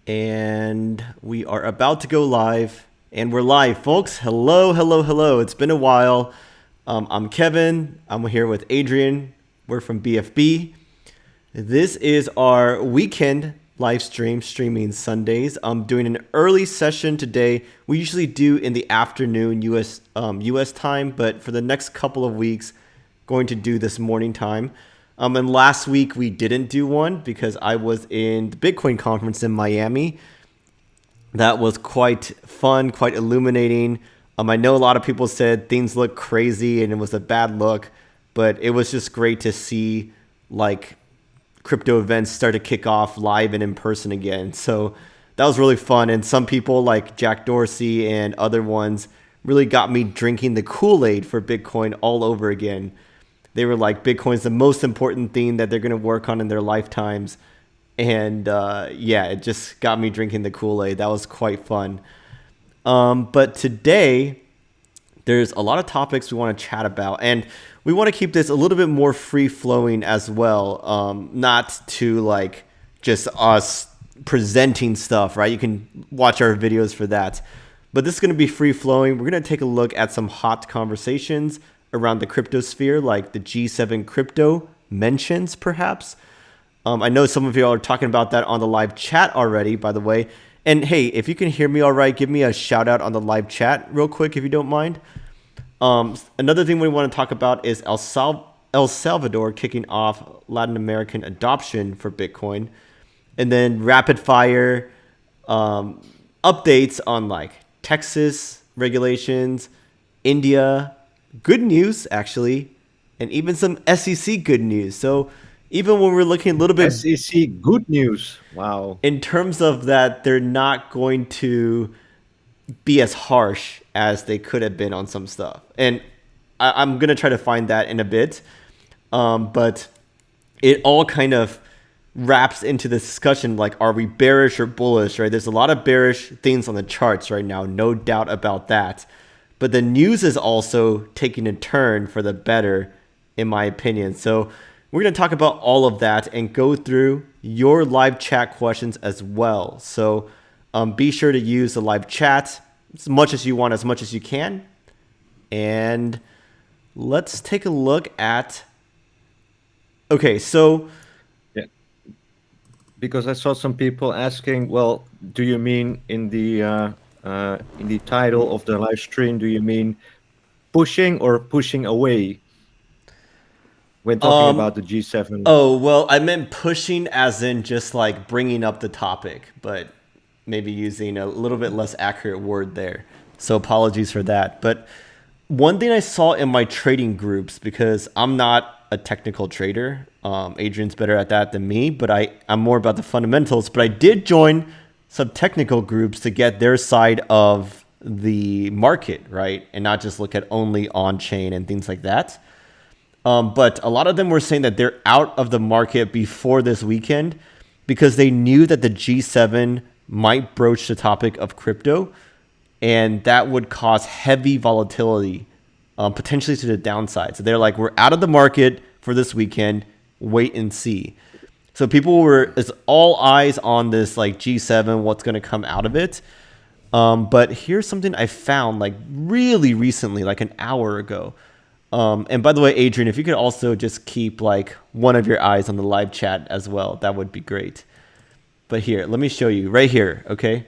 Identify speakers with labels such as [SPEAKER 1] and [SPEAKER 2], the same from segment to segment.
[SPEAKER 1] And we are about to go live. And we're live, folks. Hello, hello, hello. It's been a while. I'm Kevin. I'm here with Adrian. We're from BFB. This is our weekend live stream, streaming Sundays. I'm doing an early session today. We usually do in the afternoon US time, but for the next couple of weeks, going to do this morning time. And last week we didn't do one because I was in the Bitcoin conference in Miami. That was quite fun, quite illuminating. I know a lot of people said things look crazy and it was a bad look, but it was just great to see like crypto events start to kick off live and in person again. So that was really fun. And some people like Jack Dorsey and other ones really got me drinking the Kool-Aid for Bitcoin all over again. They were like, Bitcoin's the most important thing that they're going to work on in their lifetimes. And yeah, it just got me drinking the Kool-Aid. That was quite fun. But today, there's a lot of topics we want to chat about. And we want to keep this a little bit more free-flowing as well. Not to like just us presenting stuff, right? You can watch our videos for that. But this is going to be free-flowing. We're going to take a look at some hot conversations around the crypto sphere, like the G7 crypto mentions, perhaps. I know some of you are talking about that on the live chat already, by the way. And hey, if you can hear me all right, give me a shout out on the live chat real quick, if you don't mind. Another thing we want to talk about is El Salvador kicking off Latin American adoption for Bitcoin. And then rapid fire updates on like Texas regulations, India, good news actually, and even some SEC good news. So even when we're looking a little bit
[SPEAKER 2] SEC good news. Wow.
[SPEAKER 1] in terms of that, they're not going to be as harsh as they could have been on some stuff. And I'm going to try to find that in a bit. But it all kind of wraps into the discussion like, are we bearish or bullish, right? There's a lot of bearish things on the charts right now, no doubt about that. But the news is also taking a turn for the better, in my opinion. So we're going to talk about all of that and go through your live chat questions as well. So be sure to use the live chat as much as you want, as much as you can. And let's take a look at... Okay, so...
[SPEAKER 2] Yeah. Because I saw some people asking, well, do you mean in the title of the live stream, do you mean pushing or pushing away when talking
[SPEAKER 1] Um,
[SPEAKER 2] about the G7?
[SPEAKER 1] oh, well, I meant pushing as in just like bringing up the topic, but maybe using a little bit less accurate word there. So apologies for that. But one thing I saw in my trading groups, because I'm not a technical trader, Adrian's better at that than me, but I'm more about the fundamentals. But I did join some technical groups to get their side of the market, right? And not just look at only on chain and things like that. But a lot of them were saying that they're out of the market before this weekend because they knew that the G7 might broach the topic of crypto, and that would cause heavy volatility, potentially to the downside. So they're like, we're out of the market for this weekend. Wait and see. So people it's all eyes on this like G7, what's going to come out of it. But here's something I found like really recently, like an hour ago. And by the way, Adrian, if you could also just keep like one of your eyes on the live chat as well, that would be great. But here, let me show you right here. Okay.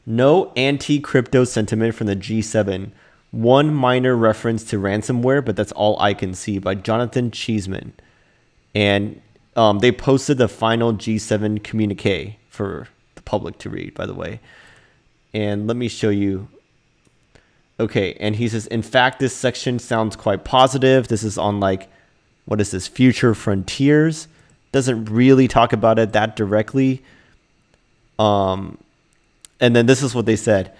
[SPEAKER 1] No anti-crypto sentiment from the G7. One minor reference to ransomware, but that's all I can see, by Jonathan Cheeseman. And they posted the final G7 communique for the public to read, by the way. And let me show you. Okay, and he says, in fact, this section sounds quite positive. This is on like, what is this, Future Frontiers. Doesn't really talk about it that directly. And then this is what they said.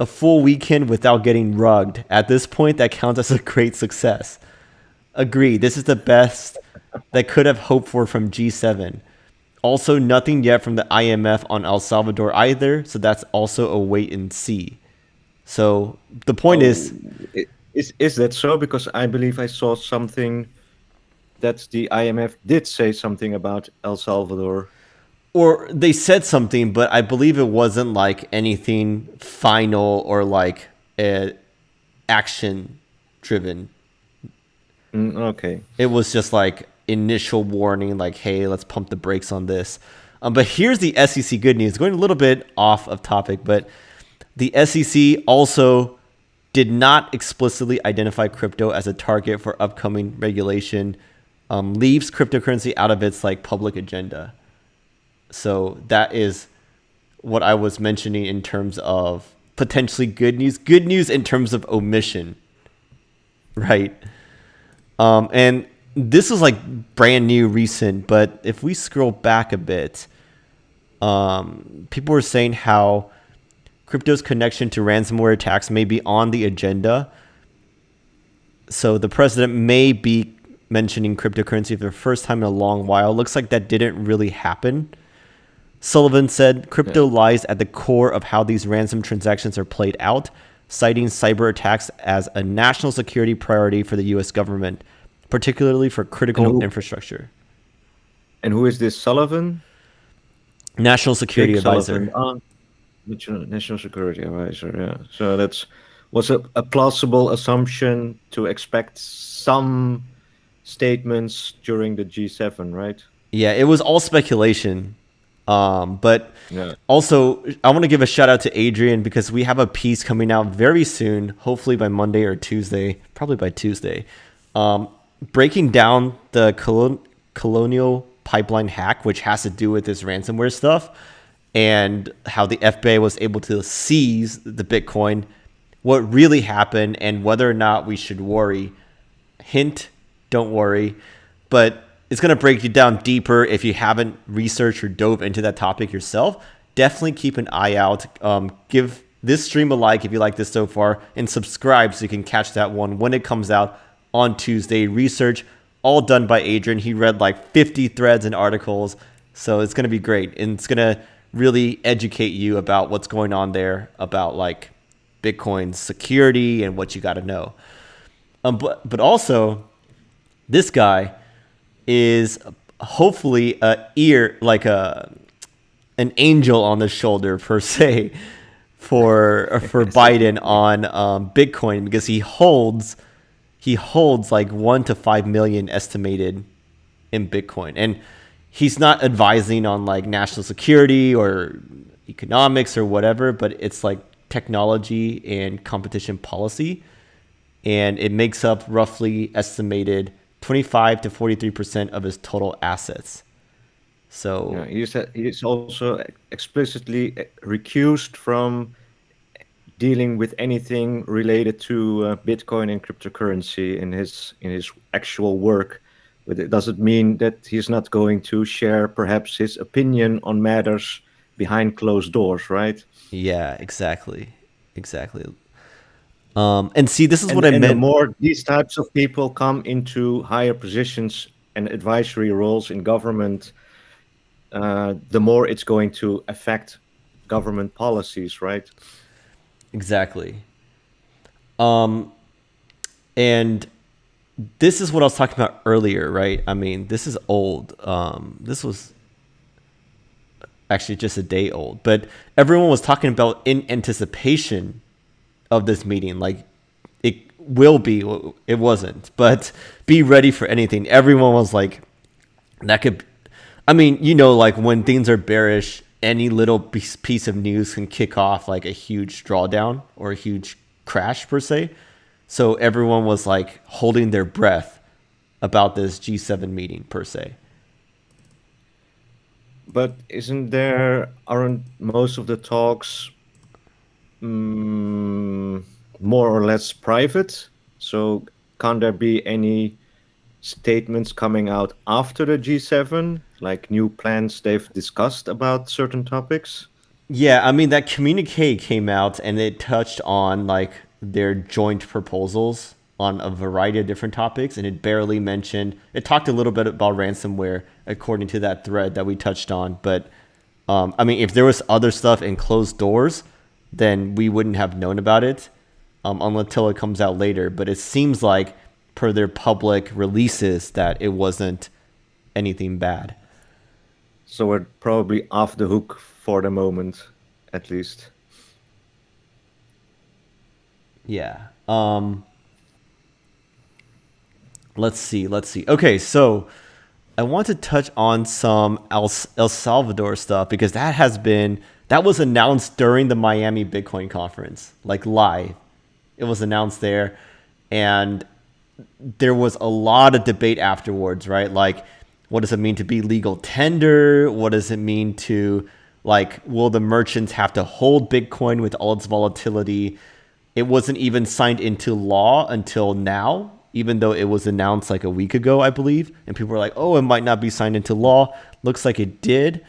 [SPEAKER 1] A full weekend without getting rugged. At this point, that counts as a great success. Agreed. This is the best that could have hoped for from G7. Also, nothing yet from the IMF on El Salvador either. So that's also a wait and see. So the point is,
[SPEAKER 2] Is that so? Because I believe I saw something that the IMF did say something about El Salvador.
[SPEAKER 1] or they said something, but I believe it wasn't like anything final or like action driven.
[SPEAKER 2] Okay.
[SPEAKER 1] It was just like initial warning, like, hey, let's pump the brakes on this. But here's the SEC good news, going a little bit off of topic, but the SEC also did not explicitly identify crypto as a target for upcoming regulation, leaves cryptocurrency out of its like public agenda. So that is what I was mentioning in terms of potentially good news. Good news in terms of omission, right? And this was like brand new, recent. But if we scroll back a bit, people were saying how crypto's connection to ransomware attacks may be on the agenda. So the president may be mentioning cryptocurrency for the first time in a long while. Looks like that didn't really happen. Sullivan said crypto lies at the core of how these ransom transactions are played out, citing cyber attacks as a national security priority for the U.S. government, particularly for critical infrastructure.
[SPEAKER 2] And who is this Sullivan?
[SPEAKER 1] National Security
[SPEAKER 2] Jake
[SPEAKER 1] Advisor.
[SPEAKER 2] Sullivan. National Security Advisor, yeah. So that was a plausible assumption to expect some statements during the G7, right?
[SPEAKER 1] Yeah, it was all speculation. But
[SPEAKER 2] Yeah.
[SPEAKER 1] also, I want to give a shout out to Adrian because we have a piece coming out very soon, hopefully by Monday or Tuesday, probably by Tuesday, breaking down the colonial pipeline hack, which has to do with this ransomware stuff, and how the FBI was able to seize the Bitcoin, what really happened, and whether or not we should worry. Hint, don't worry. But it's going to break you down deeper if you haven't researched or dove into that topic yourself. Definitely keep an eye out. Give this stream a like if you like this so far, and subscribe so you can catch that one when it comes out on Tuesday. Research all done by Adrian. He read like 50 threads and articles, so it's going to be great. And it's going to really educate you about what's going on there, about like Bitcoin's security and what you got to know. But also, this guy is hopefully an angel on the shoulder per se for Biden on Bitcoin, because he holds like 1 to 5 million estimated in Bitcoin, and he's not advising on like national security or economics or whatever, but it's like technology and competition policy, and it makes up roughly estimated 25 to 43% of his total assets. So
[SPEAKER 2] yeah, he said he's also explicitly recused from dealing with anything related to Bitcoin and cryptocurrency in his actual work. But it doesn't mean that he's not going to share perhaps his opinion on matters behind closed doors, right?
[SPEAKER 1] yeah, exactly. And see, this is what I
[SPEAKER 2] And the
[SPEAKER 1] meant.
[SPEAKER 2] more these types of people come into higher positions and advisory roles in government, the more it's going to affect government policies, right?
[SPEAKER 1] Exactly. And this is what I was talking about earlier, right? I mean, this is old. This was actually just a day old, but everyone was talking about in anticipation of this meeting, like it will be. It wasn't, but be ready for anything. Everyone was like, that could. I mean, like when things are bearish, any little piece of news can kick off like a huge drawdown or a huge crash per se. So everyone was like holding their breath about this G7 meeting per se.
[SPEAKER 2] But aren't most of the talks more or less private? So can't there be any statements coming out after the G7, like new plans they've discussed about certain topics?
[SPEAKER 1] Yeah, I mean that communique came out and it touched on like their joint proposals on a variety of different topics, and it barely mentioned. It talked a little bit about ransomware according to that thread that we touched on, but I mean, if there was other stuff in closed doors, then we wouldn't have known about it until it comes out later. But it seems like per their public releases that it wasn't anything bad.
[SPEAKER 2] So we're probably off the hook for the moment, at least.
[SPEAKER 1] Yeah. Let's see. Let's see. Okay, so I want to touch on some El Salvador stuff because that was announced during the Miami Bitcoin conference, like live. It was announced there, and there was a lot of debate afterwards, right? Like, what does it mean to be legal tender? What does it mean to, like, will the merchants have to hold Bitcoin with all its volatility? It wasn't even signed into law until now, even though it was announced like a week ago, I believe. And people were like, oh, it might not be signed into law. Looks like it did.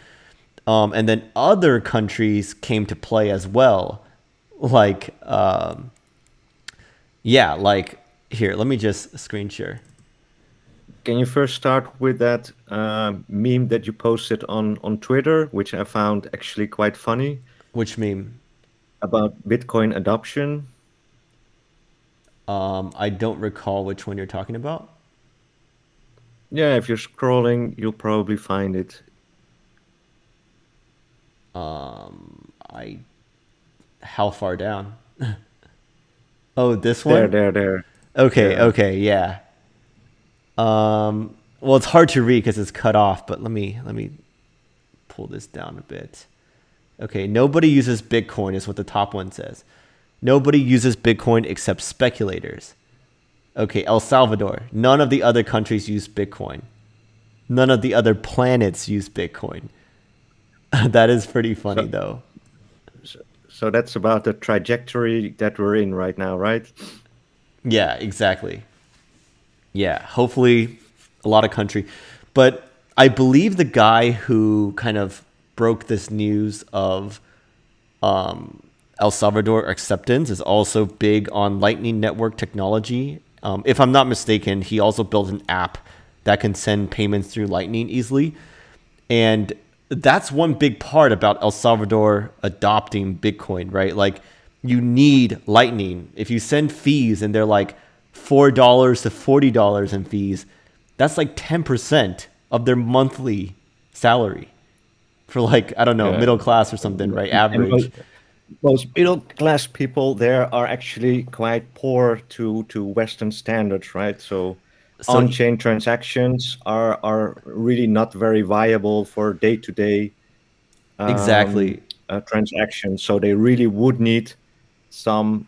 [SPEAKER 1] And then other countries came to play as well. Like, yeah, like here, let me just screen share.
[SPEAKER 2] Can you first start with that meme that you posted on Twitter, which I found actually quite funny,
[SPEAKER 1] Which meme?
[SPEAKER 2] about Bitcoin adoption?
[SPEAKER 1] I don't recall which one you're talking about.
[SPEAKER 2] Yeah, if you're scrolling, you'll probably find it.
[SPEAKER 1] I How far down? Oh, this
[SPEAKER 2] There,
[SPEAKER 1] one?
[SPEAKER 2] there, there.
[SPEAKER 1] Okay,
[SPEAKER 2] Yeah.
[SPEAKER 1] okay, yeah. Well, it's hard to read because it's cut off, but let me pull this down a bit. Okay, nobody uses Bitcoin is what the top one says. Nobody uses Bitcoin except speculators. Okay, El Salvador. None of the other countries use Bitcoin. None of the other planets use Bitcoin. That is pretty funny
[SPEAKER 2] So,
[SPEAKER 1] though.
[SPEAKER 2] so, so that's about the trajectory that we're in right now, right?
[SPEAKER 1] Yeah, exactly. Yeah, hopefully a lot of country. But I believe the guy who kind of broke this news of El Salvador acceptance is also big on Lightning Network technology. If I'm not mistaken, he also built an app that can send payments through Lightning easily. And that's one big part about El Salvador adopting Bitcoin, right? Like you need Lightning. If you send fees and they're like $4 to $40 in fees, that's like 10% of their monthly salary for like, I don't know,
[SPEAKER 2] Yeah.
[SPEAKER 1] middle class or something, right?
[SPEAKER 2] And
[SPEAKER 1] Average.
[SPEAKER 2] most middle class people there are actually quite poor to Western standards, right? So
[SPEAKER 1] So
[SPEAKER 2] on-chain transactions are really not very viable for day-to-day
[SPEAKER 1] exactly.
[SPEAKER 2] transactions. So they really would need some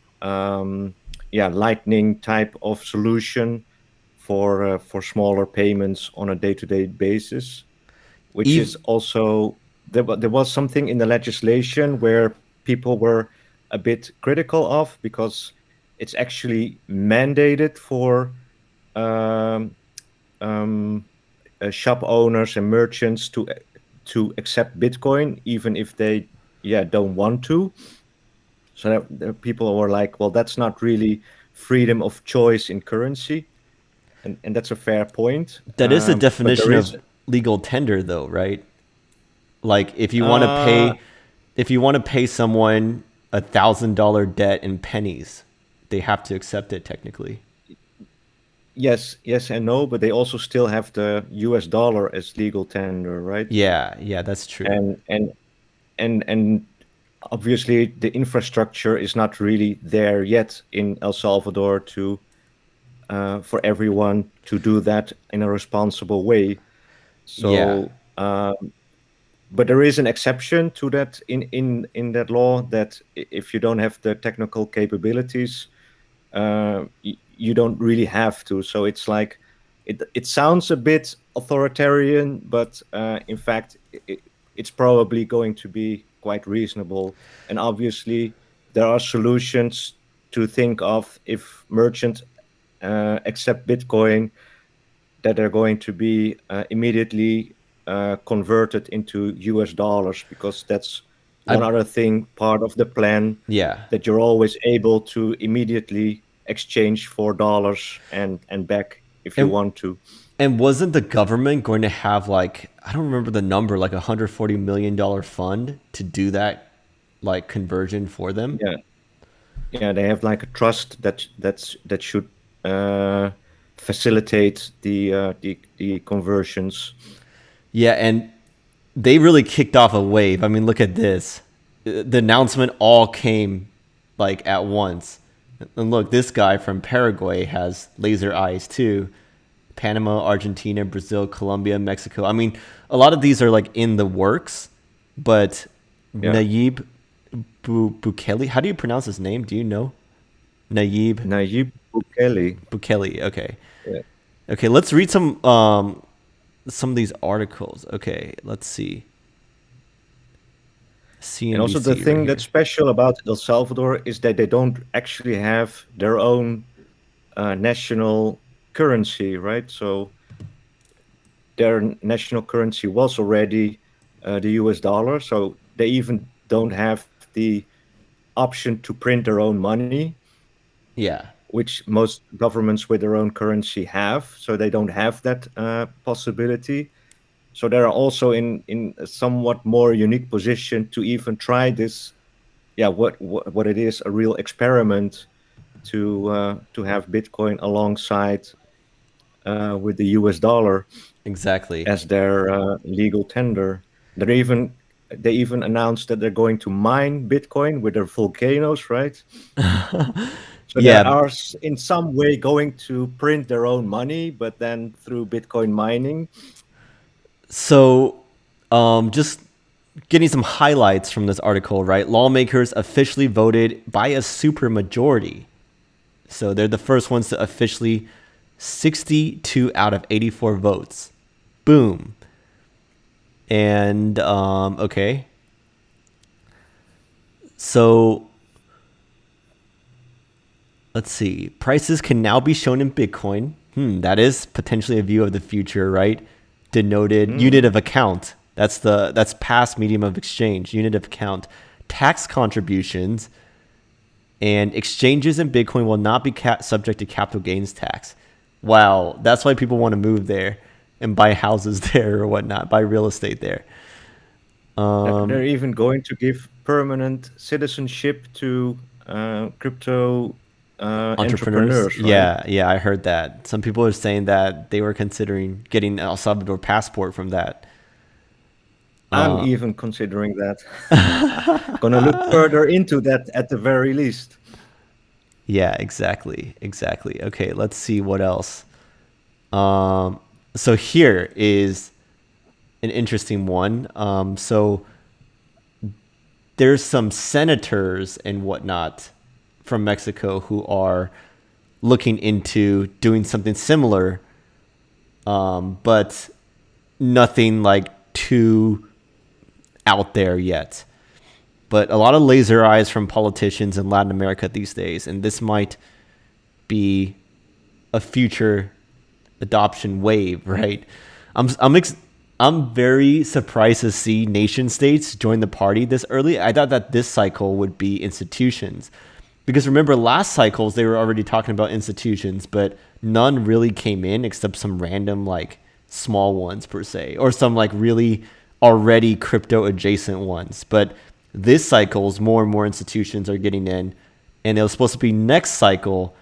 [SPEAKER 2] yeah, Lightning type of solution for smaller payments on a day-to-day basis, which is
[SPEAKER 1] Eve,
[SPEAKER 2] also there was something in the legislation where people were a bit critical of because it's actually mandated for um, um, shop owners and merchants to accept Bitcoin even if they don't want to. So people were like, well, that's not really freedom of choice in currency, and that's a fair point.
[SPEAKER 1] that is the
[SPEAKER 2] But there
[SPEAKER 1] definition
[SPEAKER 2] is
[SPEAKER 1] of legal tender though, right? Like
[SPEAKER 2] uh,
[SPEAKER 1] if you want to pay someone $1,000 debt in pennies, they have to accept it technically.
[SPEAKER 2] yes, yes and no, but they also still have the US dollar as legal tender, right?
[SPEAKER 1] Yeah, yeah, that's true.
[SPEAKER 2] And and and obviously the infrastructure is not really there yet in El Salvador to for everyone to do that in a responsible way.
[SPEAKER 1] Yeah.
[SPEAKER 2] So, but there is an exception to that in that law that if you don't have the technical capabilities, you don't really have to. So it's like it sounds a bit authoritarian, but in fact, it's probably going to be quite reasonable. And obviously, there are solutions to think of if merchants accept Bitcoin that are going to be immediately converted into US dollars because that's one
[SPEAKER 1] I
[SPEAKER 2] other thing part of the plan
[SPEAKER 1] yeah.
[SPEAKER 2] that you're always able to immediately exchange for dollars and back if you
[SPEAKER 1] And
[SPEAKER 2] want to.
[SPEAKER 1] and wasn't the government going to have like I don't remember the number, like $140 million fund to do that like conversion for them?
[SPEAKER 2] Yeah, yeah, they have like a trust that should uh, facilitate the conversions.
[SPEAKER 1] Yeah, and they really kicked off a wave. I mean, look at this. The announcement all came like at once. And look, this guy from Paraguay has laser eyes too. Panama, Argentina, Brazil, Colombia, Mexico. I mean, a lot of these are like in the works, but
[SPEAKER 2] Yeah.
[SPEAKER 1] Nayib Bukele, how do you pronounce his name? Do you know? Nayib
[SPEAKER 2] Nayib Bukele.
[SPEAKER 1] Bukele. Okay.
[SPEAKER 2] Yeah.
[SPEAKER 1] Okay, let's read some of these articles. Okay, let's see. CNBC
[SPEAKER 2] And also the
[SPEAKER 1] right
[SPEAKER 2] thing
[SPEAKER 1] here.
[SPEAKER 2] that's special about El Salvador is that they don't actually have their own national currency, right? So their national currency was already the US dollar. So they even don't have the option to print their own money,
[SPEAKER 1] Yeah,
[SPEAKER 2] which most governments with their own currency have. So they don't have that possibility. So they're also in a somewhat more unique position to even try this. Yeah, what it is, a real experiment to have Bitcoin alongside with the US dollar
[SPEAKER 1] exactly.
[SPEAKER 2] as their legal tender. They even announced that they're going to mine Bitcoin with their volcanoes, right? So they
[SPEAKER 1] Yeah.
[SPEAKER 2] are in some way going to print their own money, but then through Bitcoin mining.
[SPEAKER 1] So, just getting some highlights from this article, right? Lawmakers officially voted by a supermajority. So they're the first ones to officially 62 out of 84 votes. Boom. And okay. So let's see. Prices can now be shown in Bitcoin. That is potentially a view of the future, right? Denoted unit of account. That's past medium of exchange, unit of account. Tax contributions and exchanges in Bitcoin will not be subject to capital gains tax. Wow, that's why people want to move there and buy houses there or whatnot, buy real estate there.
[SPEAKER 2] They're even going to give permanent citizenship to crypto entrepreneurs, right?
[SPEAKER 1] Yeah, I heard that. Some people are saying that they were considering getting an El Salvador passport from that.
[SPEAKER 2] I'm even considering that. Gonna look further into that at the very least.
[SPEAKER 1] Yeah, exactly. Exactly. Okay, let's see what else. So here is an interesting one. So there's some senators and whatnot from Mexico who are looking into doing something similar, but nothing like too out there yet. But a lot of laser eyes from politicians in Latin America these days, and this might be a future adoption wave, right? I'm very surprised to see nation states join the party this early. I thought that this cycle would be institutions, because remember last cycles they were already talking about institutions, but none really came in except some random like small ones per se, or some like really already crypto adjacent ones. But this cycle's more and more institutions are getting in, and it was supposed to be next cycle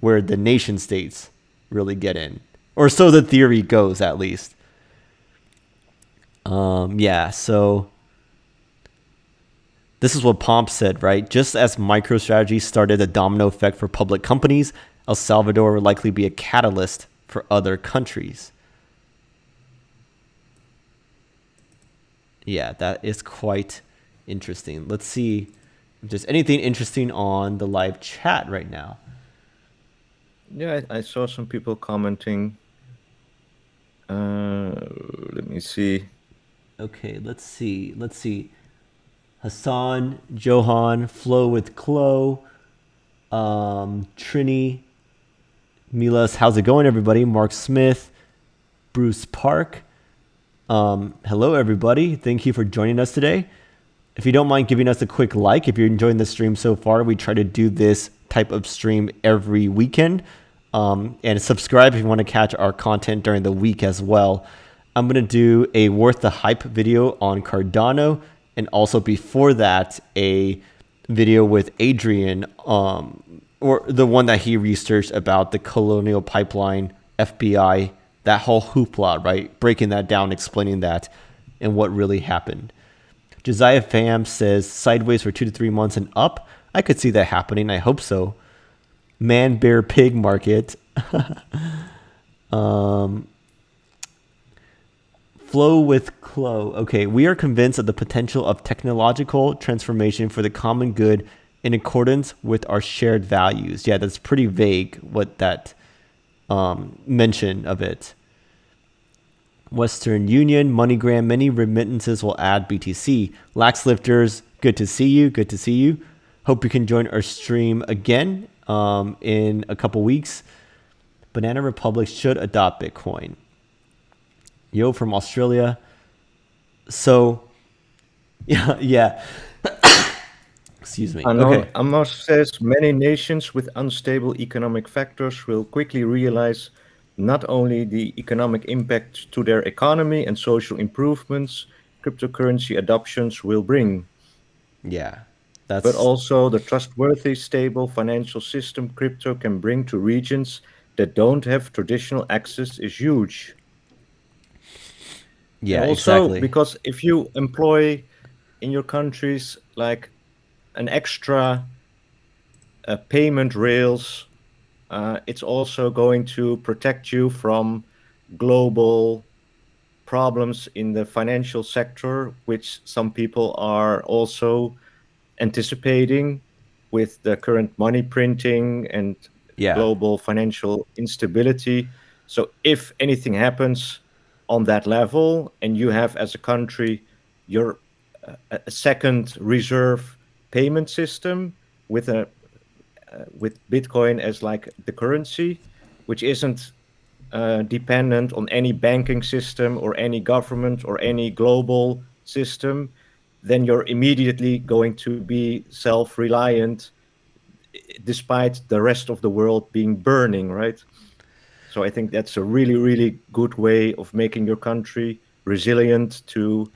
[SPEAKER 1] where the nation states really get in, or so the theory goes at least. Yeah, so this is what Pomp said, right? Just as MicroStrategy started a domino effect for public companies, El Salvador will likely be a catalyst for other countries. Yeah, that is quite interesting. Let's see if there's anything interesting on the live chat right now.
[SPEAKER 2] Yeah, I saw some people commenting. Let me see.
[SPEAKER 1] Okay, let's see. Let's see. Hassan, Johan, Flow with Chloe, Trini, Milas, how's it going, everybody? Mark Smith, Bruce Park. Hello, everybody. Thank you for joining us today. If you don't mind giving us a quick like, if you're enjoying the stream so far, we try to do this type of stream every weekend. And subscribe if you want to catch our content during the week as well. I'm going to do a Worth the Hype video on Cardano, and also before that, a video with Adrian, or the one that he researched about the Colonial Pipeline, FBI, that whole hoopla, right? Breaking that down, explaining that and what really happened. Josiah Pham says sideways for 2 to 3 months and up. I could see that happening. I hope so. Man, bear, pig market. Flow with Clo. Okay, we are convinced of the potential of technological transformation for the common good in accordance with our shared values. Yeah, that's pretty vague what that mention of it. Western Union, MoneyGram, many remittances will add BTC. Lax Lifters, good to see you. Good to see you. Hope you can join our stream again in a couple weeks. Banana Republic should adopt Bitcoin. Yo from Australia. So, yeah. Excuse me. Okay.
[SPEAKER 2] Amos says many nations with unstable economic factors will quickly realize not only the economic impact to their economy and social improvements cryptocurrency adoptions will bring,
[SPEAKER 1] Yeah.
[SPEAKER 2] but
[SPEAKER 1] That's
[SPEAKER 2] also the trustworthy, stable financial system crypto can bring to regions that don't have traditional access is huge. And
[SPEAKER 1] yeah,
[SPEAKER 2] also
[SPEAKER 1] exactly.
[SPEAKER 2] because if you employ in your countries like an extra payment rails, it's also going to protect you from global problems in the financial sector, which some people are also anticipating with the current money printing and
[SPEAKER 1] Yeah.
[SPEAKER 2] global financial instability. So, if anything happens on that level, and you have as a country your a second reserve payment system with a with Bitcoin as like the currency, which isn't dependent on any banking system or any government or any global system, then you're immediately going to be self-reliant despite the rest of the world being burning, right? So I think that's a really, really good way of making your country resilient to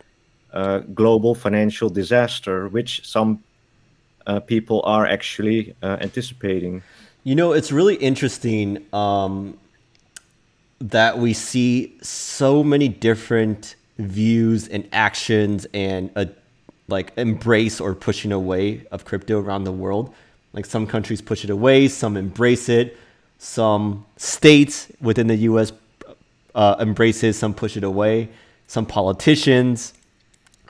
[SPEAKER 2] global financial disaster, which some people are actually anticipating.
[SPEAKER 1] It's really interesting that we see so many different views and actions and like embrace or pushing away of crypto around the world. Like some countries push it away, some embrace it, some states within the U.S. Embrace it, some push it away, some politicians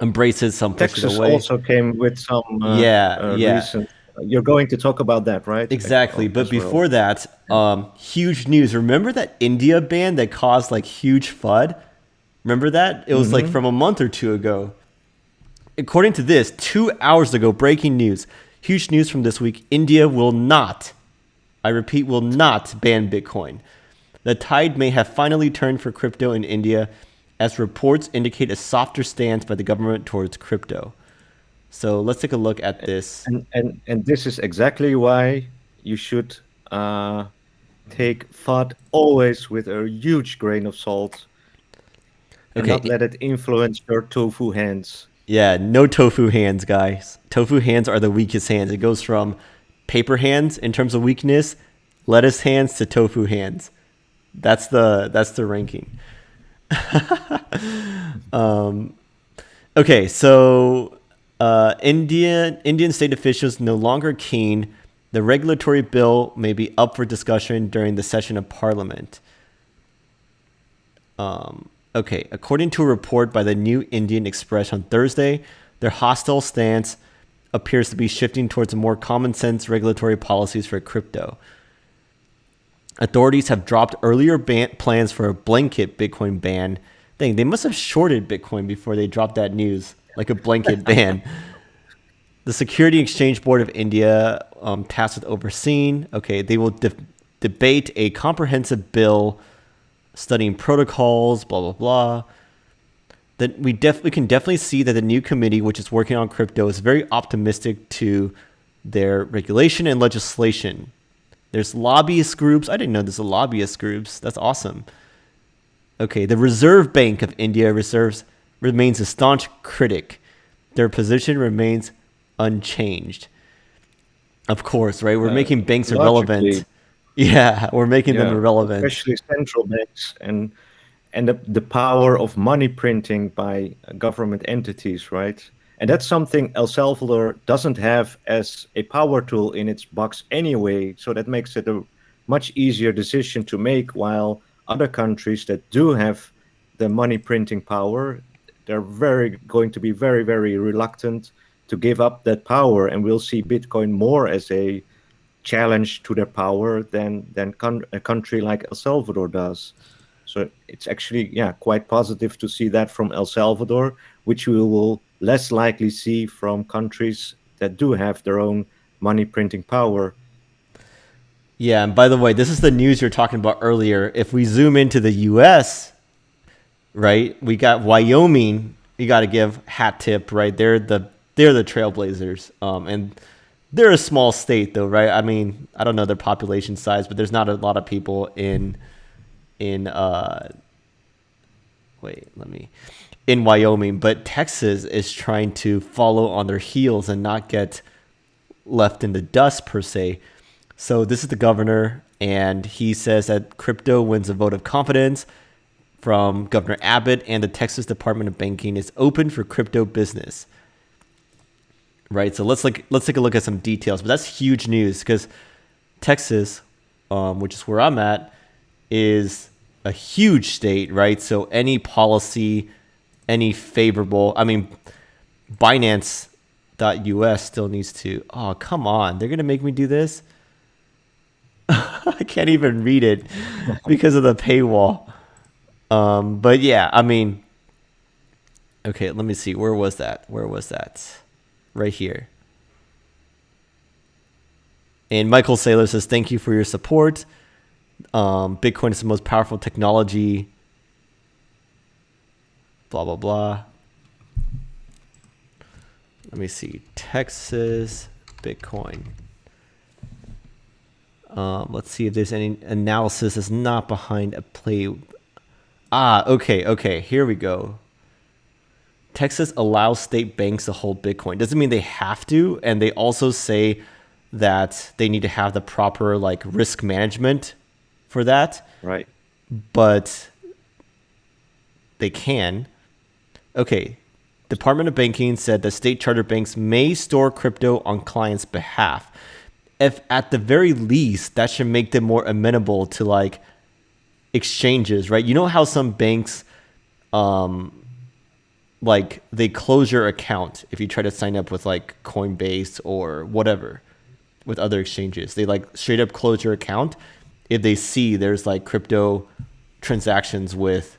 [SPEAKER 1] embrace it, some push it
[SPEAKER 2] Texas
[SPEAKER 1] away.
[SPEAKER 2] also came with some
[SPEAKER 1] Yeah.
[SPEAKER 2] recent. You're going to talk about that, right?
[SPEAKER 1] Exactly. But
[SPEAKER 2] As well.
[SPEAKER 1] before that, huge news. Remember that India ban that caused like huge FUD? Remember that? It was like
[SPEAKER 2] Hmm.
[SPEAKER 1] from a month or two ago. According to this, 2 hours ago, breaking news. Huge news from this week. India will not, I repeat, will not ban Bitcoin. The tide may have finally turned for crypto in India as reports indicate a softer stance by the government towards crypto. So let's take a look at this.
[SPEAKER 2] And this is exactly why you should take thought always with a huge grain of salt and not
[SPEAKER 1] Okay,
[SPEAKER 2] let it influence your tofu hands.
[SPEAKER 1] yeah, no tofu hands, guys. Tofu hands are the weakest hands. It goes from paper hands in terms of weakness, lettuce hands to tofu hands. That's the ranking. Okay, so Indian state officials no longer keen. The regulatory bill may be up for discussion during the session of parliament. Okay, according to a report by the New Indian Express on Thursday, their hostile stance appears to be shifting towards more common sense regulatory policies for crypto. Authorities have dropped earlier plans for a blanket Bitcoin ban. Dang, they must have shorted Bitcoin before they dropped that news, like a blanket ban. The Security Exchange Board of India, tasked with overseeing, okay, they will debate a comprehensive bill studying protocols, blah, blah, blah. That we can definitely see that the new committee, which is working on crypto, is very optimistic to their regulation and legislation. There's lobbyist groups. I didn't know there's a lobbyist groups. That's awesome. Okay, the Reserve Bank of India remains a staunch critic. Their position remains unchanged. Of course, right? We're making banks irrelevant.
[SPEAKER 2] Logically,
[SPEAKER 1] Yeah, we're making them
[SPEAKER 2] yeah,
[SPEAKER 1] irrelevant.
[SPEAKER 2] especially central banks and the power of money printing by government entities, right? And that's something El Salvador doesn't have as a power tool in its box anyway. So that makes it a much easier decision to make, while other countries that do have the money printing power, they're going to be very, very reluctant to give up that power. And we'll see Bitcoin more as a challenge to their power than a country like El Salvador does. So it's actually, yeah, quite positive to see that from El Salvador, which we will less likely see from countries that do have their own money printing power.
[SPEAKER 1] Yeah, and by the way, this is the news you're talking about earlier. If we zoom into the US, right? We got Wyoming. You got to give hat tip, right? They're the trailblazers, and they're a small state, though, right? I mean, I don't know their population size, but there's not a lot of people in wait, let me in Wyoming. But Texas is trying to follow on their heels and not get left in the dust per se. So this is the governor, and he says that crypto wins a vote of confidence from Governor Abbott, and the Texas Department of Banking is open for crypto business. Right. So let's take a look at some details. But that's huge news because Texas, which is where I'm at, is a huge state, right? So any policy, any favorable, I mean, Binance.us still needs to. Oh, come on! They're gonna make me do this. I can't even read it because of the paywall. But yeah, I mean, okay, let me see. Where was that? Right here. And Michael Saylor says, thank you for your support. Bitcoin is the most powerful technology. Blah, blah, blah. Let me see. Texas Bitcoin. Let's see if there's any analysis that's not behind a play. Okay. Here we go. Texas allows state banks to hold Bitcoin. Doesn't mean they have to. And they also say that they need to have the proper like risk management for that.
[SPEAKER 2] Right.
[SPEAKER 1] But they can. Okay. Department of Banking said that state charter banks may store crypto on clients' behalf. If at the very least, that should make them more amenable to like exchanges, right? You know how some banks like they close your account if you try to sign up with like Coinbase or whatever with other exchanges. They like straight up close your account if they see there's like crypto transactions with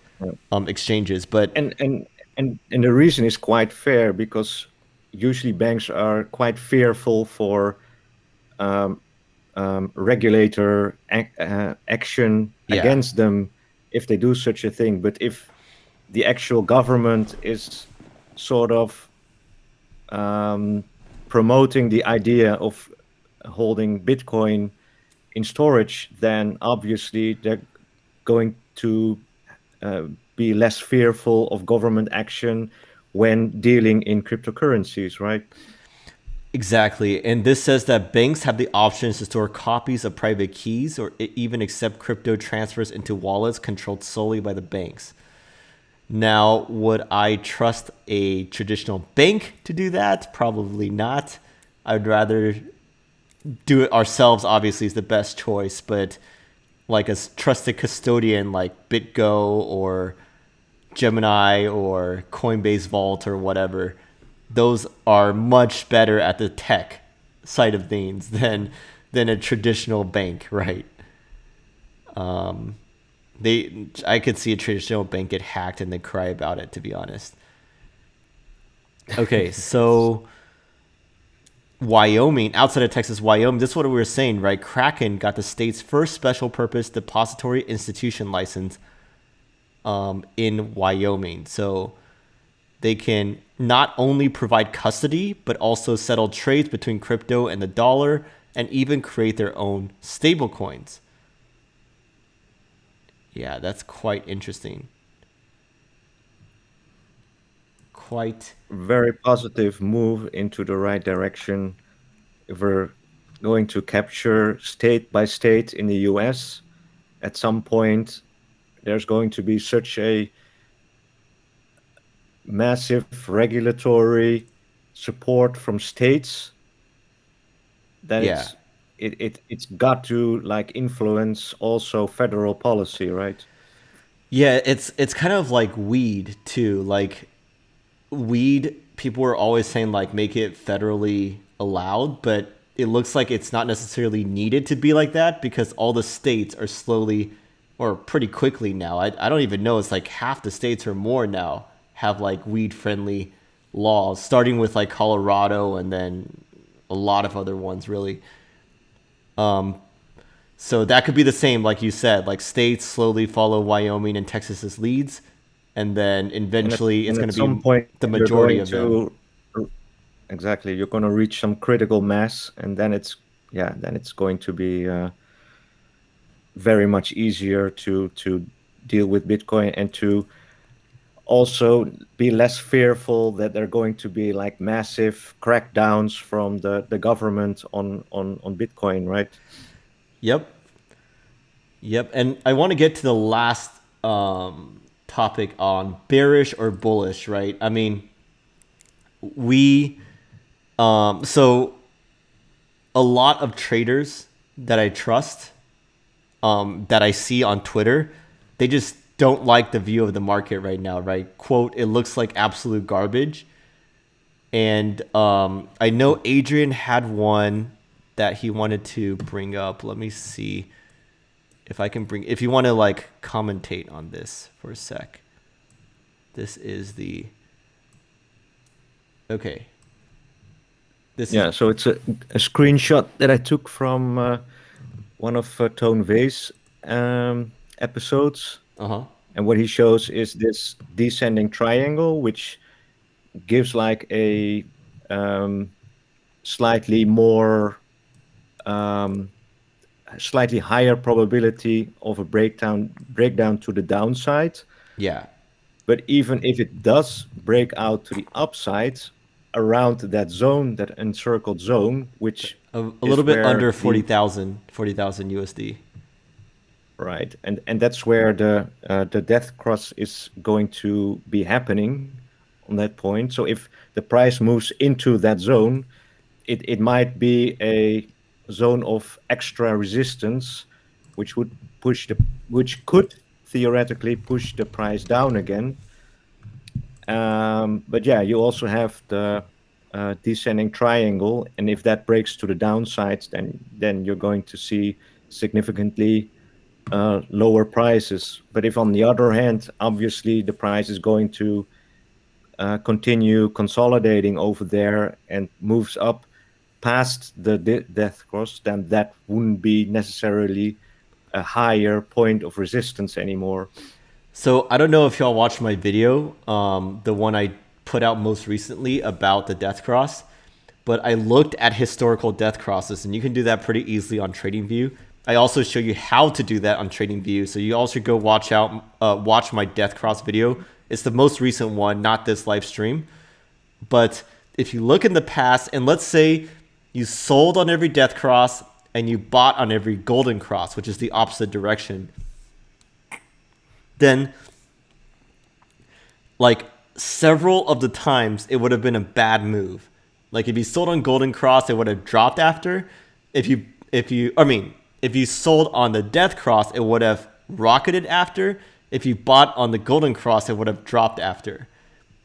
[SPEAKER 1] exchanges. But
[SPEAKER 2] And the reason is quite fair, because usually banks are quite fearful for regulator action against them if they do such a thing. But if the actual government is sort of promoting the idea of holding Bitcoin in storage, then obviously they're going to be less fearful of government action when dealing in cryptocurrencies, right?
[SPEAKER 1] exactly. And this says that banks have the options to store copies of private keys or even accept crypto transfers into wallets controlled solely by the banks. Now, would I trust a traditional bank to do that? Probably not. I'd rather do it ourselves, obviously, is the best choice. But like a trusted custodian like BitGo or Gemini or Coinbase Vault or whatever, those are much better at the tech side of things than a traditional bank, right? I could see a traditional bank get hacked and then cry about it, to be honest. Okay, so Wyoming, outside of Texas, Wyoming, this is what we were saying, right? Kraken got the state's first special purpose depository institution license in Wyoming. So they can not only provide custody, but also settle trades between crypto and the dollar, and even create their own stable coins. Yeah, that's quite interesting. Quite.
[SPEAKER 2] Very positive move into the right direction. If we're going to capture state by state in the US, at some point there's going to be such a massive regulatory support from states that
[SPEAKER 1] Yeah.
[SPEAKER 2] it's got to like influence also federal policy, right?
[SPEAKER 1] Yeah, it's kind of like weed too. Like weed, people were always saying like make it federally allowed, but it looks like it's not necessarily needed to be like that because all the states are slowly or pretty quickly now. I don't even know, it's like half the states or more now have like weed friendly laws, starting with like Colorado and then a lot of other ones really. So that could be the same, like you said, like states slowly follow Wyoming and Texas's leads, and then eventually it's
[SPEAKER 2] And
[SPEAKER 1] going
[SPEAKER 2] at
[SPEAKER 1] to
[SPEAKER 2] some
[SPEAKER 1] be
[SPEAKER 2] point
[SPEAKER 1] the
[SPEAKER 2] you're
[SPEAKER 1] majority
[SPEAKER 2] going
[SPEAKER 1] of them.
[SPEAKER 2] to exactly, you're going to reach some critical mass, and then it's going to be very much easier to deal with Bitcoin and to also be less fearful that there are going to be like massive crackdowns from the government on Bitcoin, right?
[SPEAKER 1] Yep, yep. And I want to get to the last topic on bearish or bullish, right? I mean, we so a lot of traders that I trust, that I see on Twitter, they just don't like the view of the market right now, right? Quote, it looks like absolute garbage. And I know Adrian had one that he wanted to bring up. Let me see if I can bring, if you want to like commentate on this for a sec. This is the, okay. This is,
[SPEAKER 2] Yeah, so it's a screenshot that I took from one of Tone V's episodes.
[SPEAKER 1] uh huh.
[SPEAKER 2] And what he shows is this descending triangle, which gives like a um, slightly more, um, slightly higher probability of a breakdown to the downside.
[SPEAKER 1] Yeah.
[SPEAKER 2] But even if it does break out to the upside around that zone, that encircled zone, which
[SPEAKER 1] A little
[SPEAKER 2] is
[SPEAKER 1] bit
[SPEAKER 2] where
[SPEAKER 1] under
[SPEAKER 2] the
[SPEAKER 1] 40,000 USD.
[SPEAKER 2] right, and that's where the death cross is going to be happening on that point. So if the price moves into that zone, it might be a zone of extra resistance, which would which could theoretically push the price down again. But yeah, you also have the descending triangle, and if that breaks to the downsides, then you're going to see significantly lower prices. But if on the other hand, obviously the price is going to continue consolidating over there and moves up past the death cross, then that wouldn't be necessarily a higher point of resistance anymore.
[SPEAKER 1] So I don't know if y'all watched my video, the one I put out most recently about the death cross, but I looked at historical death crosses, and you can do that pretty easily on TradingView. I also show you how to do that on TradingView, so you also go watch my death cross video. It's the most recent one, not this live stream. But if you look in the past, and let's say you sold on every death cross and you bought on every golden cross, which is the opposite direction, then like several of the times it would have been a bad move. Like if you sold on golden cross, it would have dropped after. If you sold on the death cross, it would have rocketed after. If you bought on the golden cross, it would have dropped after.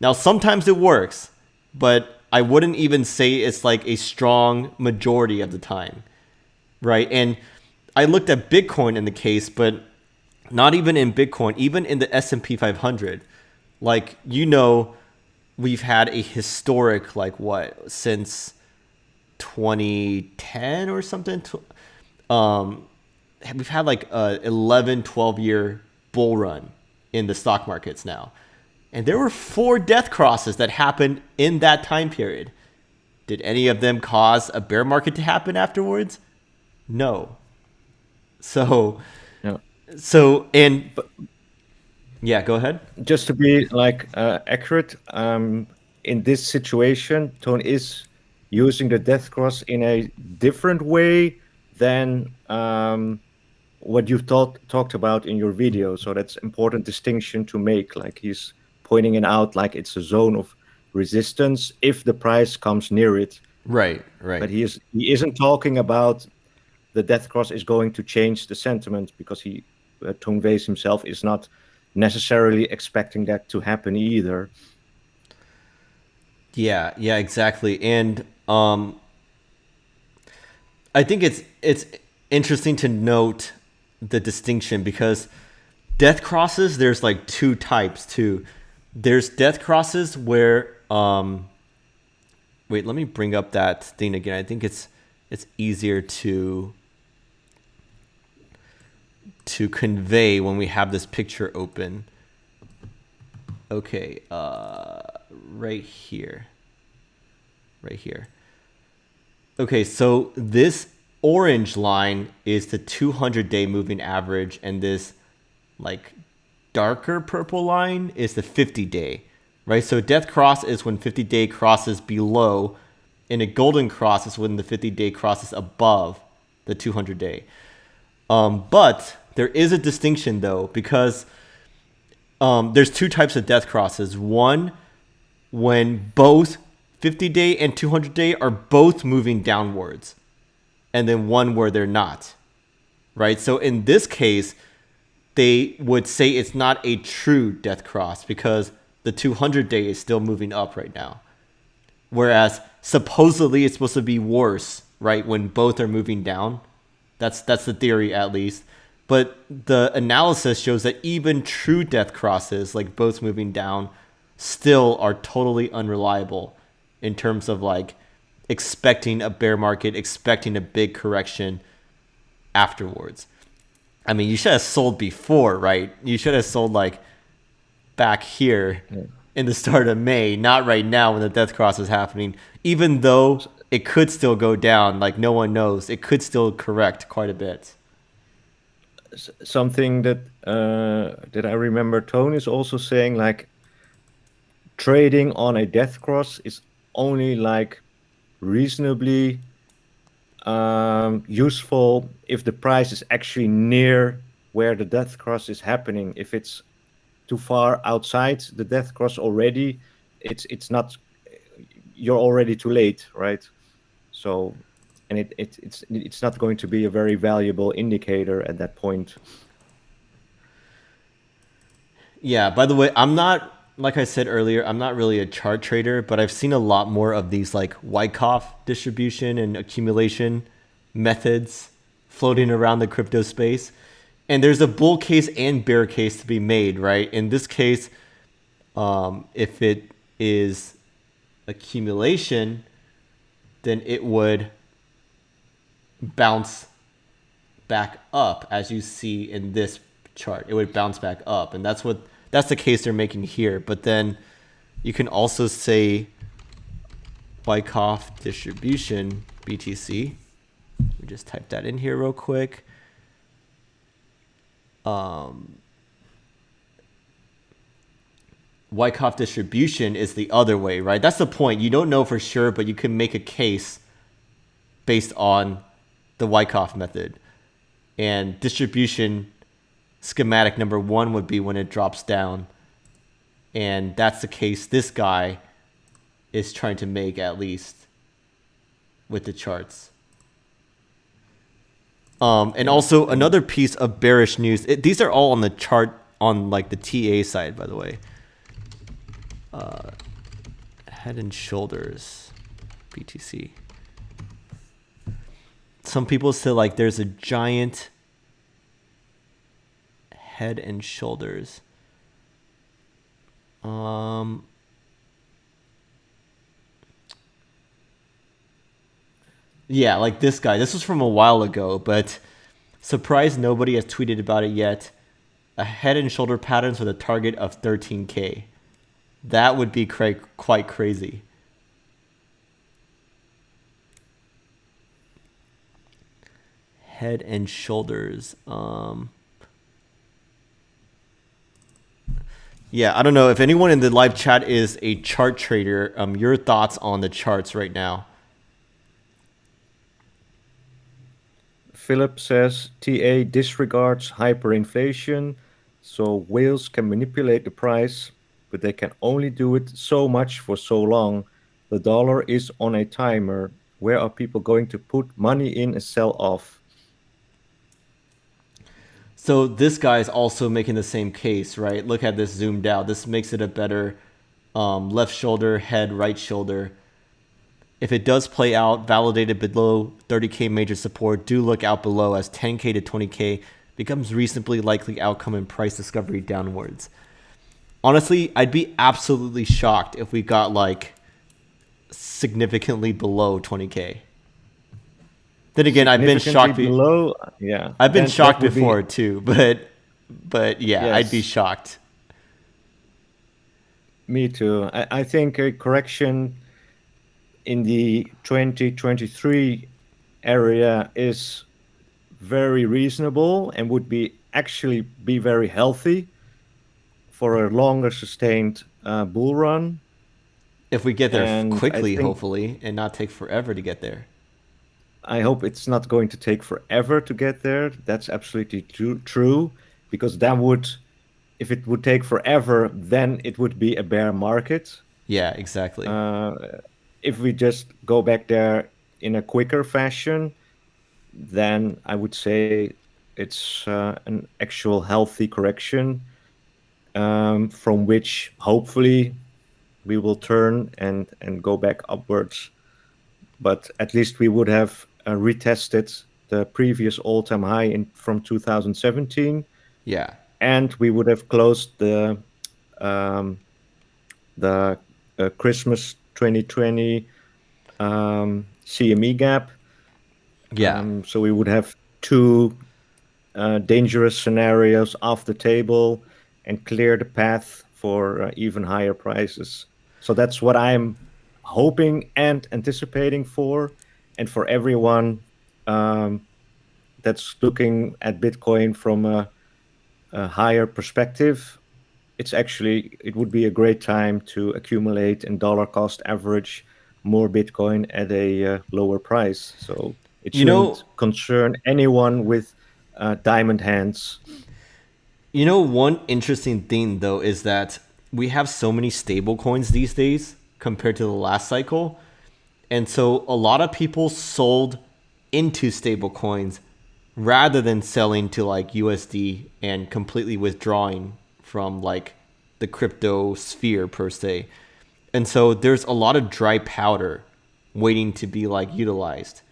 [SPEAKER 1] Now sometimes it works, but I wouldn't even say it's like a strong majority of the time, right? And I looked at Bitcoin in the case, but not even in Bitcoin, even in the S&P 500. Like, we've had a historic, like what, since 2010 or something. Um, we've had like a 11, 12-year bull run in the stock markets now. And there were 4 death crosses that happened in that time period. Did any of them cause a bear market to happen afterwards? No. So,
[SPEAKER 2] Yeah.
[SPEAKER 1] and
[SPEAKER 2] But
[SPEAKER 1] yeah, go ahead.
[SPEAKER 2] just to be like accurate, in this situation, Tone is using the death cross in a different way than what you've talked about in your video. So that's important distinction to make. Like he's pointing it out, like it's a zone of resistance if the price comes near it.
[SPEAKER 1] Right,
[SPEAKER 2] But
[SPEAKER 1] right.
[SPEAKER 2] he isn't talking about the death cross is going to change the sentiment, because he Tone Vays himself is not necessarily expecting that to happen either.
[SPEAKER 1] Yeah, yeah, exactly. And I think it's interesting to note the distinction, because death crosses, there's like two types too. There's death crosses where wait, let me bring up that thing again. I think it's easier to convey when we have this picture open. Okay, right here. Right here. Okay, so this orange line is the 200-day moving average, and this like darker purple line is the 50-day, right? So death cross is when 50-day crosses below, and a golden cross is when the 50-day crosses above the 200-day. But there is a distinction though, because there's two types of death crosses. One, when both 50-day and 200-day are both moving downwards, and then one where they're not, right? So in this case, they would say it's not a true death cross because the 200-day is still moving up right now. Whereas supposedly it's supposed to be worse, right, when both are moving down. That's the theory, at least. But the analysis shows that even true death crosses, like both moving down, still are totally unreliable in terms of like expecting a bear market, expecting a big correction afterwards. I mean, you should have sold before, right? You should have sold like back here in the start of May, not right now when the death cross is happening. Even though it could still go down, like no one knows, it could still correct quite a bit.
[SPEAKER 2] Something that that I remember Tone is also saying, like trading on a death cross is only like reasonably useful if the price is actually near where the death cross is happening. If it's too far outside the death cross already, it's not, you're already too late, right? So, and it's not going to be a very valuable indicator at that point.
[SPEAKER 1] Yeah, by the way, I'm not, like I said earlier, I'm not really a chart trader, but I've seen a lot more of these like Wyckoff distribution and accumulation methods floating around the crypto space. And there's a bull case and bear case to be made, right? In this case, if it is accumulation, then it would bounce back up, as you see in this chart. It would bounce back up, and that's the case they're making here. But then you can also say Wyckoff distribution BTC. Let me just type that in here real quick. Wyckoff distribution is the other way, right? That's the point. You don't know for sure, but you can make a case based on the Wyckoff method. And distribution schematic number one would be when it drops down. And that's the case this guy is trying to make, at least with the charts. And also another piece of bearish news. These are all on the chart on like the TA side, by the way. Head and shoulders, BTC. Some people say like there's a giant head and shoulders. Yeah, like this guy. This was from a while ago, but surprised nobody has tweeted about it yet. A head and shoulder patterns with a target of 13K. That would be quite crazy. Head and shoulders. Yeah, I don't know if anyone in the live chat is a chart trader. Your thoughts on the charts right now?
[SPEAKER 2] Philip says TA disregards hyperinflation, so whales can manipulate the price, but they can only do it so much for so long. The dollar is on a timer. Where are people going to put money in and sell off?
[SPEAKER 1] So this guy is also making the same case, right? Look at this zoomed out. This makes it a better left shoulder, head, right shoulder. If it does play out, validated below 30K major support, do look out below as 10K to 20K becomes reasonably likely outcome in price discovery downwards. Honestly, I'd be absolutely shocked if we got like significantly below 20K. Then again, I've been
[SPEAKER 2] Significantly
[SPEAKER 1] shocked.
[SPEAKER 2] below, yeah.
[SPEAKER 1] I've been
[SPEAKER 2] Then that
[SPEAKER 1] shocked
[SPEAKER 2] would be
[SPEAKER 1] before too, but yeah, I'd be
[SPEAKER 2] yes,
[SPEAKER 1] shocked.
[SPEAKER 2] me too. I think a correction in the 2023 area is very reasonable and would be actually be very healthy for a longer sustained bull run.
[SPEAKER 1] If we get there
[SPEAKER 2] And I
[SPEAKER 1] quickly,
[SPEAKER 2] think
[SPEAKER 1] hopefully, and not take forever to get there.
[SPEAKER 2] I hope it's not going to take forever to get there. That's absolutely true, because that would, if it would take forever, then it would be a bear market.
[SPEAKER 1] Yeah, exactly.
[SPEAKER 2] Uh, if we just go back there in a quicker fashion, then I would say it's an actual healthy correction, from which hopefully we will turn and go back upwards. But at least we would have retested the previous all-time high from 2017,
[SPEAKER 1] Yeah.
[SPEAKER 2] and we would have closed um, the Christmas 2020 CME gap.
[SPEAKER 1] Yeah.
[SPEAKER 2] So we would have two dangerous scenarios off the table and clear the path for even higher prices. So that's what I'm hoping and anticipating for. And for everyone that's looking at Bitcoin from a higher perspective, it would be a great time to accumulate and dollar cost average more Bitcoin at a lower price. So it
[SPEAKER 1] You know,
[SPEAKER 2] shouldn't concern anyone with diamond hands.
[SPEAKER 1] one interesting thing though is that we have so many stable coins these days compared to the last cycle. And so a lot of people sold into stable coins rather than selling to like USD and completely withdrawing from like the crypto sphere per se. And so there's a lot of dry powder waiting to be like utilized,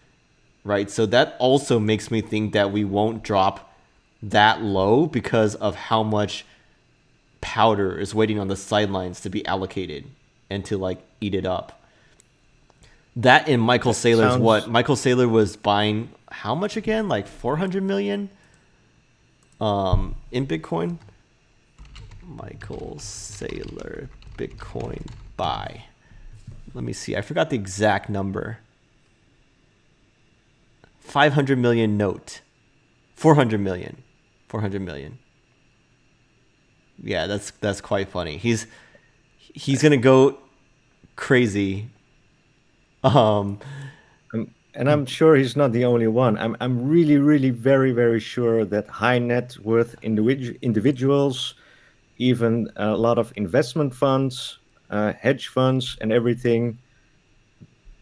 [SPEAKER 1] right? So that also makes me think that we won't drop that low because of how much powder is waiting on the sidelines to be allocated and to like eat it up. That and Michael
[SPEAKER 2] That
[SPEAKER 1] Saylor's what?
[SPEAKER 2] sounds
[SPEAKER 1] Michael Saylor was buying how much again? Like 400 million in Bitcoin. Michael Saylor Bitcoin buy. Let me see. I forgot the exact number. 500 million note. 400 million. 400 million. Yeah, that's quite funny. He's going to go crazy. Um
[SPEAKER 2] and I'm sure he's not the only one. I'm really, really very, very sure that high net worth individuals, even a lot of investment funds, hedge funds, and everything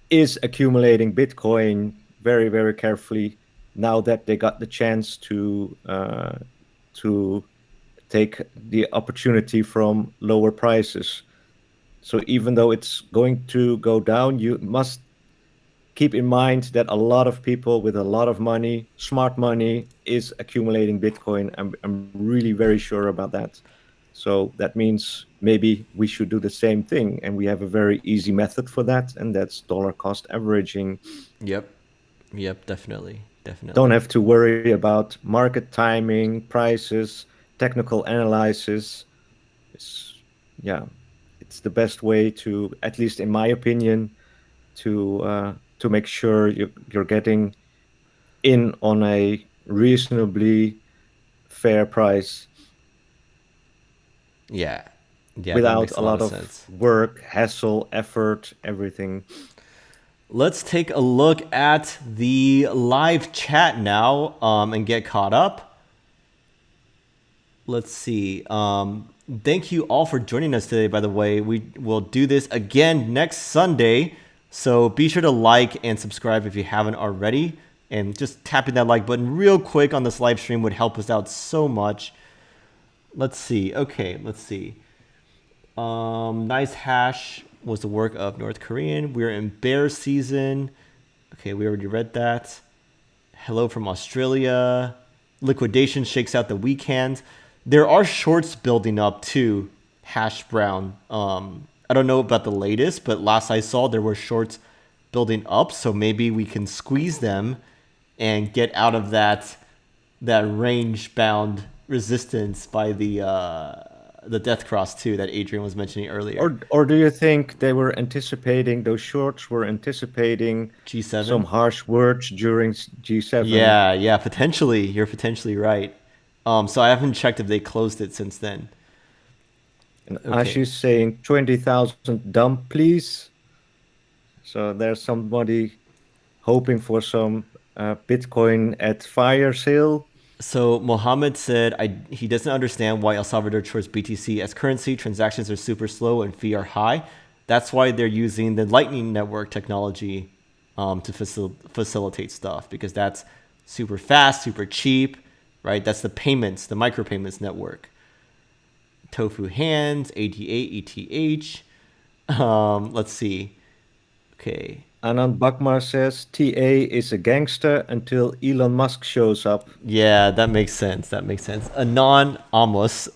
[SPEAKER 2] is accumulating Bitcoin very, very carefully now that they got the chance to take the opportunity from lower prices. So even though it's going to go down, you must keep in mind that a lot of people with a lot of money, smart money, is accumulating Bitcoin. I'm really very sure about that. So that means maybe we should do the same thing. And we have a very easy method for that, and that's dollar cost averaging.
[SPEAKER 1] yep. Yep, definitely.
[SPEAKER 2] Don't
[SPEAKER 1] Definitely.
[SPEAKER 2] have to worry about market timing, prices, technical analysis. It's, yeah, it's the best way to, at least in my opinion, to make sure you're getting in on a reasonably fair price
[SPEAKER 1] Yeah. Yeah, that
[SPEAKER 2] without
[SPEAKER 1] makes
[SPEAKER 2] a
[SPEAKER 1] a lot
[SPEAKER 2] lot
[SPEAKER 1] of
[SPEAKER 2] of
[SPEAKER 1] sense.
[SPEAKER 2] work, hassle, effort, everything.
[SPEAKER 1] Let's take a look at the live chat now and get caught up. Let's see. Thank you all for joining us today, by the way. We will do this again next Sunday. So be sure to like and subscribe if you haven't already. And just tapping that like button real quick on this live stream would help us out so much. Let's see. Okay, let's see. Nice hash was the work of North Korean. We're in bear season. Okay, we already read that. Hello from Australia. Liquidation shakes out the weekend. There are shorts building up too, hash brown. I don't know about the latest, but last I saw there were shorts building up, so maybe we can squeeze them and get out of that range bound resistance by the death cross too that Adrian was mentioning earlier.
[SPEAKER 2] Or do you think they were anticipating, those shorts were anticipating
[SPEAKER 1] G7.
[SPEAKER 2] some harsh words during G7?
[SPEAKER 1] Yeah, potentially. You're potentially right. So I haven't checked if they closed it since then.
[SPEAKER 2] And Ashi's saying 20,000 dump, please. So there's somebody hoping for some Bitcoin at fire sale.
[SPEAKER 1] So Mohammed said he doesn't understand why El Salvador chose BTC as currency. Transactions are super slow and fee are high. That's why they're using the Lightning Network technology to facilitate stuff, because that's super fast, super cheap, right? That's the payments, the micropayments network. Tofu Hands, ADA, ETH. Let's see. Okay.
[SPEAKER 2] Anand Bakmar says TA is a gangster until Elon Musk shows up.
[SPEAKER 1] Yeah, that makes sense. Anon Amos.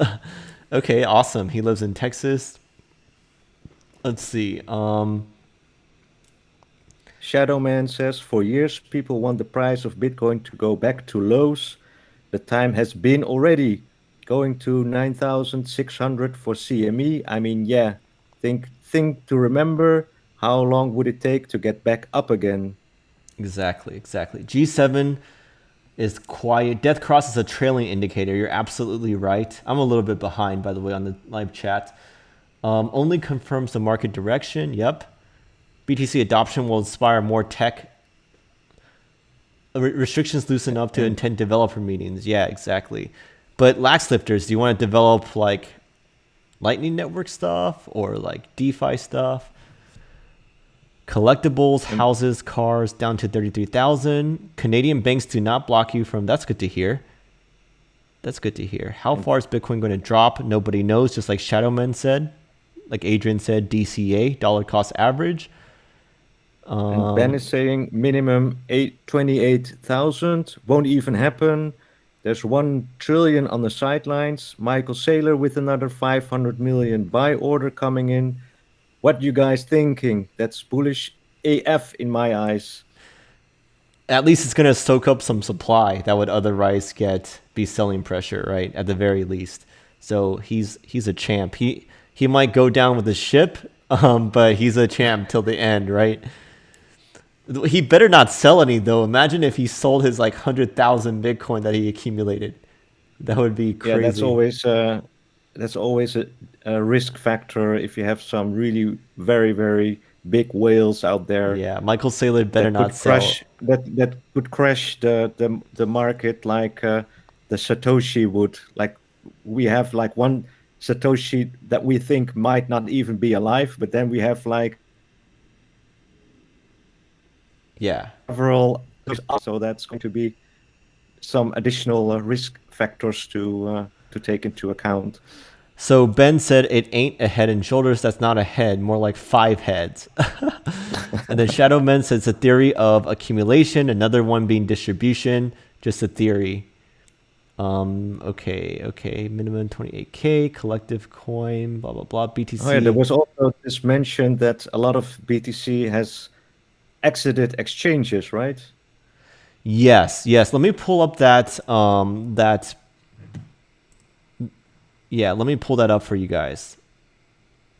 [SPEAKER 1] Okay, awesome. He lives in Texas. Let's see.
[SPEAKER 2] Shadowman says, for years, people want the price of Bitcoin to go back to lows. The time has been already. Going to 9,600 for CME. I mean, yeah, think to remember, how long would it take to get back up again?
[SPEAKER 1] Exactly. G7 is quiet. Death cross is a trailing indicator. You're absolutely right. I'm a little bit behind, by the way, on the live chat. Only confirms the market direction. Yep. BTC adoption will inspire more tech. Restrictions loosen up to attend developer meetings. Yeah, exactly. But lax lifters, do you want to develop like Lightning Network stuff or like DeFi stuff? Collectibles, houses, cars down to 33,000. Canadian banks do not block you from. That's good to hear. How far is Bitcoin going to drop? Nobody knows, just like Shadowman said. Like Adrian said, DCA, dollar cost average.
[SPEAKER 2] And Ben is saying minimum 28,000. Won't even happen. There's 1 trillion on the sidelines. Michael Saylor with another 500 million buy order coming in. What you guys thinking? That's bullish AF in my eyes.
[SPEAKER 1] At least it's going to soak up some supply that would otherwise be selling pressure, right? At the very least. So he's a champ. He might go down with the ship, but he's a champ till the end, right? He better not sell any though. Imagine if he sold his like 100,000 Bitcoin that he accumulated. That would be crazy.
[SPEAKER 2] Yeah, that's always a risk factor if you have some really very, very big whales out there.
[SPEAKER 1] Yeah, Michael Saylor better not sell.
[SPEAKER 2] That could crash the market like the Satoshi would. Like we have like one Satoshi that we think might not even be alive, but then we have like several. So that's going to be some additional risk factors to take into account.
[SPEAKER 1] So Ben said it ain't a head and shoulders. That's not a head, more like 5 heads. And then Shadowman says it's a theory of accumulation, another one being distribution, just a theory. Okay. Minimum 28K, collective coin, blah, blah, blah. BTC.
[SPEAKER 2] Oh, yeah, there was also this mention that a lot of BTC has exited exchanges, right?
[SPEAKER 1] Yes. Let me pull up that let me pull that up for you guys.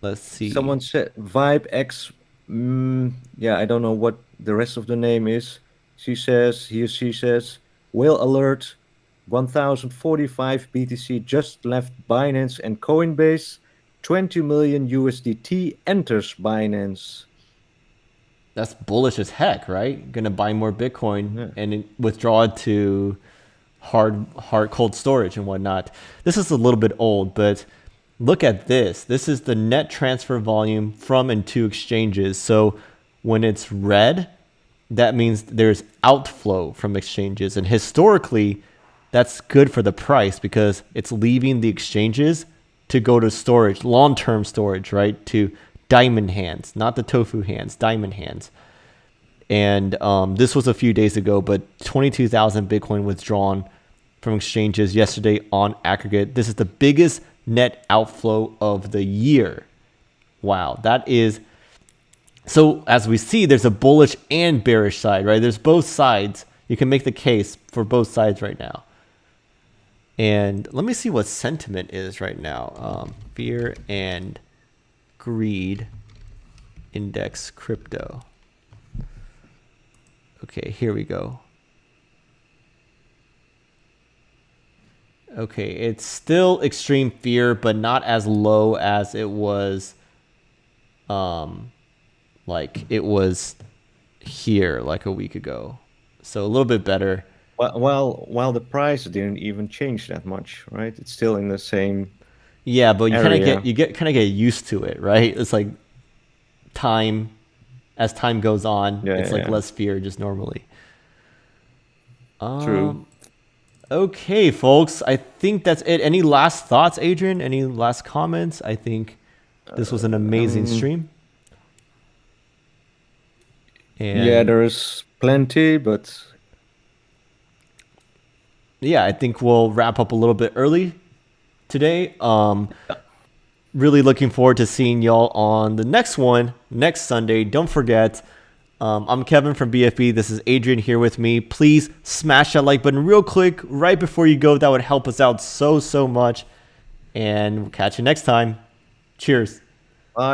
[SPEAKER 1] Let's see.
[SPEAKER 2] Someone said VibeX. I don't know what the rest of the name is. She says, whale alert, 1,045 BTC just left Binance and Coinbase. 20 million USDT enters Binance.
[SPEAKER 1] that's bullish as heck, right? Gonna buy more Bitcoin
[SPEAKER 2] Yeah.
[SPEAKER 1] and withdraw it to hard cold storage and whatnot. This is a little bit old, but look at this. This is the net transfer volume from and to exchanges. So when it's red, that means there's outflow from exchanges. And historically, that's good for the price because it's leaving the exchanges to go to storage, long-term storage, right? To diamond hands, not the tofu hands, diamond hands. And this was a few days ago, but 22,000 Bitcoin withdrawn from exchanges yesterday on aggregate. This is the biggest net outflow of the year. Wow, that is... So as we see, there's a bullish and bearish side, right? There's both sides. You can make the case for both sides right now. And let me see what sentiment is right now. Fear and greed index crypto. Okay, here we go. Okay, it's still extreme fear, but not as low as it was like it was here like a week ago. So a little bit better.
[SPEAKER 2] While the price didn't even change that much, right? It's still in the same.
[SPEAKER 1] Yeah, but you kind
[SPEAKER 2] area.
[SPEAKER 1] of get used to it, right? It's like as time goes on,
[SPEAKER 2] Yeah,
[SPEAKER 1] it's
[SPEAKER 2] yeah,
[SPEAKER 1] like
[SPEAKER 2] yeah.
[SPEAKER 1] less fear just normally.
[SPEAKER 2] True.
[SPEAKER 1] Okay, folks, I think that's it. Any last thoughts, Adrian? Any last comments? I think this was an amazing stream. And
[SPEAKER 2] Yeah, there's plenty, but
[SPEAKER 1] yeah, I think we'll wrap up a little bit early today. Really looking forward to seeing y'all on the next one next Sunday. Don't forget, I'm Kevin from BFB. This is Adrian here with me. Please smash that like button real quick right before you go. That would help us out so much. And we'll catch you next time. Cheers.